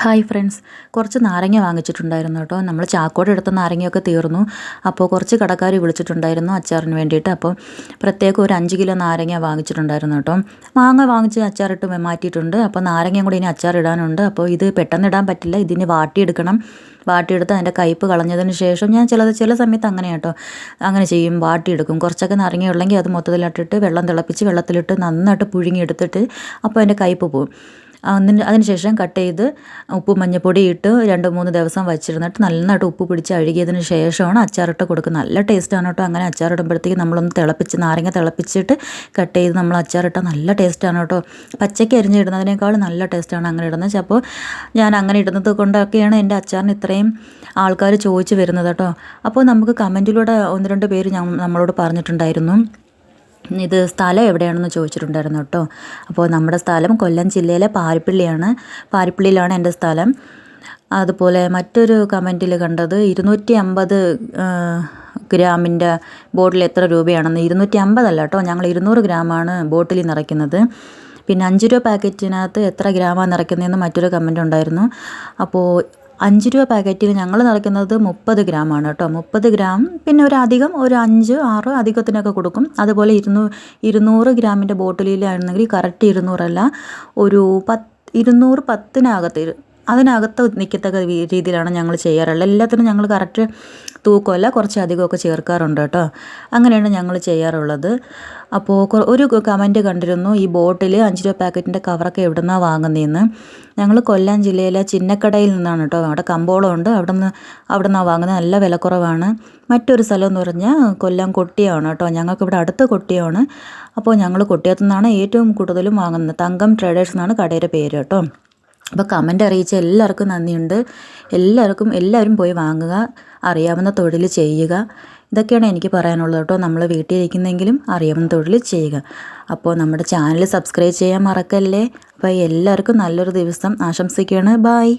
Hi friends, കുറച്ച് നാരങ്ങ വാങ്ങിച്ചിട്ടുണ്ടായിരുന്നു കേട്ടോ. നമ്മൾ ചാക്കോടെ എടുത്ത നാരങ്ങയൊക്കെ തീർന്നു. അപ്പോൾ കുറച്ച് കടക്കാർ വിളിച്ചിട്ടുണ്ടായിരുന്നു അച്ചാറിന് വേണ്ടിയിട്ട്. അപ്പോൾ പ്രത്യേകം ഒരു 5 കിലോ നാരങ്ങ വാങ്ങിച്ചിട്ടുണ്ടായിരുന്നു കേട്ടോ. മാങ്ങ വാങ്ങിച്ച് അച്ചാറിട്ട് മാറ്റിയിട്ടുണ്ട്. അപ്പോൾ നാരങ്ങയും കൂടി ഇനി അച്ചാറിടാനുണ്ട്. അപ്പോൾ ഇത് പെട്ടെന്ന് ഇടാൻ പറ്റില്ല, ഇതിന് വാട്ടിയെടുക്കണം. വാട്ടിയെടുത്ത് അതിൻ്റെ കയ്പ്പ് കളഞ്ഞതിന് ശേഷം ഞാൻ ചില സമയത്ത് അങ്ങനെ കേട്ടോ, അങ്ങനെ ചെയ്യും, വാട്ടിയെടുക്കും. കുറച്ചൊക്കെ നാരങ്ങയുള്ളെങ്കിൽ അത് മൊത്തത്തിലിട്ടിട്ട് വെള്ളം തിളപ്പിച്ച് വെള്ളത്തിലിട്ട് നന്നായിട്ട് പുഴുങ്ങിയെടുത്തിട്ട് അപ്പോൾ അതിൻ്റെ കയ്പ്പ് പോകും. അതിന് ശേഷം കട്ട് ചെയ്ത് ഉപ്പും മഞ്ഞൾപ്പൊടി ഇട്ട് 2-3 ദിവസം വച്ചിരുന്നിട്ട് നന്നായിട്ട് ഉപ്പ് പിടിച്ച് അഴുകിയതിന് ശേഷമാണ് അച്ചാറിട്ട് കൊടുക്കുന്നത്. നല്ല ടേസ്റ്റാണ് കേട്ടോ. അങ്ങനെ അച്ചാറിടുമ്പോഴത്തേക്ക് നമ്മളൊന്ന് നാരങ്ങ തിളപ്പിച്ചിട്ട് കട്ട് ചെയ്ത് നമ്മൾ അച്ചാറിട്ടാൽ നല്ല ടേസ്റ്റാണ് കേട്ടോ. പച്ചയ്ക്ക് അരിഞ്ഞിടുന്നതിനേക്കാൾ നല്ല ടേസ്റ്റാണ് അങ്ങനെ ഇടുന്നത്. അപ്പോൾ ഞാൻ അങ്ങനെ ഇടുന്നത് കൊണ്ടൊക്കെയാണ് എൻ്റെ അച്ചാറിന് ഇത്രയും ആൾക്കാർ ചോദിച്ച് വരുന്നത് കേട്ടോ. അപ്പോൾ നമുക്ക് കമൻറ്റിലൂടെ 1-2 പേര് നമ്മളോട് പറഞ്ഞിട്ടുണ്ടായിരുന്നു, ഇത് സ്ഥലം എവിടെയാണെന്ന് ചോദിച്ചിട്ടുണ്ടായിരുന്നു കേട്ടോ. അപ്പോൾ നമ്മുടെ സ്ഥലം കൊല്ലം ജില്ലയിലെ പാരിപ്പള്ളിയിലാണ് എൻ്റെ സ്ഥലം. അതുപോലെ മറ്റൊരു കമൻറ്റിൽ കണ്ടത് 250 ഗ്രാമിൻ്റെ ബോട്ടിൽ എത്ര രൂപയാണെന്ന്. 250 അല്ല കേട്ടോ, ഞങ്ങൾ 200 ഗ്രാമാണ് ബോട്ടിൽ നിറയ്ക്കുന്നത്. പിന്നെ 5 രൂപ പാക്കറ്റിനകത്ത് എത്ര ഗ്രാമാണ് നിറയ്ക്കുന്നതെന്ന് മറ്റൊരു കമൻറ്റ് ഉണ്ടായിരുന്നു. അപ്പോൾ 5 രൂപ പാക്കറ്റിൽ ഞങ്ങൾ നിറയ്ക്കുന്നത് 30 ഗ്രാമാണ് കേട്ടോ. 30 ഗ്രാം, പിന്നെ ഒരു 5-6 അധികത്തിനൊക്കെ കൊടുക്കും. അതുപോലെ 200 ഗ്രാമിൻ്റെ ബോട്ടിലായിരുന്നെങ്കിൽ കറക്റ്റ് 200 അല്ല, ഒരു 210 അതിനകത്ത് നിൽക്കത്തക്ക രീതിയിലാണ് ഞങ്ങൾ ചെയ്യാറുള്ളത്. എല്ലാത്തിനും ഞങ്ങൾ കറക്റ്റ് തൂക്കമല്ല, കുറച്ച് അധികമൊക്കെ ചേർക്കാറുണ്ട് കേട്ടോ. അങ്ങനെയാണ് ഞങ്ങൾ ചെയ്യാറുള്ളത്. അപ്പോൾ ഒരു കമൻറ്റ് കണ്ടിരുന്നു, ഈ ബോട്ടിൽ 5 രൂപ പാക്കറ്റിൻ്റെ കവറൊക്കെ എവിടെ നിന്നാണ് വാങ്ങുന്നതെന്ന്. ഞങ്ങൾ കൊല്ലം ജില്ലയിലെ ചിന്നക്കടയിൽ നിന്നാണ് കേട്ടോ. അവിടെ കമ്പോളമുണ്ട്, അവിടെ നിന്നാണ് വാങ്ങുന്നത്. നല്ല വിലക്കുറവാണ്. മറ്റൊരു സ്ഥലം എന്ന് പറഞ്ഞാൽ കൊല്ലം കൊട്ടിയമാണ് കേട്ടോ. ഞങ്ങൾക്കിവിടെ അടുത്ത് കൊട്ടിയമാണ്. അപ്പോൾ ഞങ്ങൾ കൊട്ടിയത്തു നിന്നാണ് ഏറ്റവും കൂടുതലും വാങ്ങുന്നത്. തങ്കം ട്രേഡേഴ്സ് എന്നാണ് കടയുടെ പേര് കേട്ടോ. അപ്പോൾ കമൻ്റ് അറിയിച്ച എല്ലാവർക്കും നന്ദിയുണ്ട്. എല്ലാവരും പോയി വാങ്ങുക, അറിയാവുന്ന തൊഴിൽ ചെയ്യുക. ഇതൊക്കെയാണ് എനിക്ക് പറയാനുള്ളത് കേട്ടോ. നമ്മൾ വീട്ടിലിരിക്കുന്നെങ്കിലും അറിയാവുന്ന തൊഴിൽ ചെയ്യുക. അപ്പോൾ നമ്മുടെ ചാനൽ സബ്സ്ക്രൈബ് ചെയ്യാൻ മറക്കല്ലേ. അപ്പോൾ എല്ലാവർക്കും നല്ലൊരു ദിവസം ആശംസിക്കുകയാണ്. ബായ്.